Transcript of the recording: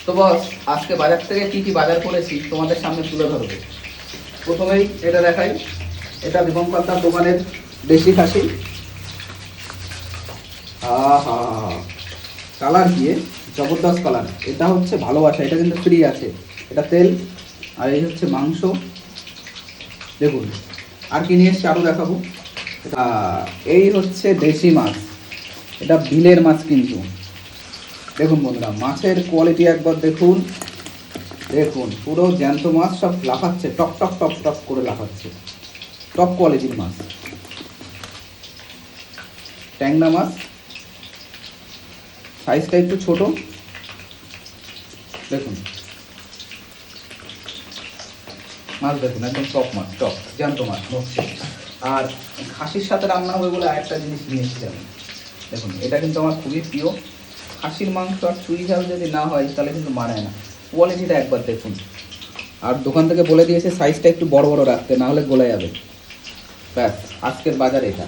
তো বস, আজকে বাজার থেকে কি কি বাজার করেছি তোমাদের সামনে তুলে ধরবো। প্রথমেই এটা দেখাই, এটা দীপঙ্করদার দোকানের দেশি খাসি। আহা, কালার দিয়ে জবরদস্ত কালার। এটা হচ্ছে ভালোবাসা, এটা কিন্তু ফ্রি আছে। এটা তেল, আর এই হচ্ছে মাংস। দেখুন, আর কি নিয়ে এসছি আরও দেখাবো। এই হচ্ছে দেশি মাছ, এটা বিলের মাছ কিন্তু। দেখুন বন্ধুরা, মাছের কোয়ালিটি একবার দেখুন। দেখুন পুরো জ্যান্ত মাছ, সব লাফাচ্ছে, টক টক টক টক করে লাফাচ্ছে। টপ কোয়ালিটির মাছ। ট্যাংরা মাছ, সাইজটা একটু ছোট। দেখুন মাছ, দেখুন একদম টপ মাছ, টপ জ্যান্ত মাছ হচ্ছে। আর খাসির সাথে রান্না হবে বলে আরেকটা জিনিস নিয়ে এসেছি আমি। দেখুন, এটা কিন্তু আমার খুবই প্রিয়। খাসির মাংস আর চুই ঝাল যদি না হয় তাহলে কিন্তু মানায় না। কোয়ালিটিটা একবার দেখুন। আর দোকান থেকে বলে দিয়েছে সাইজটা একটু বড় বড় রাখতে, না হলে গলে যাবে। ব্যাস, আজকের বাজার এটা।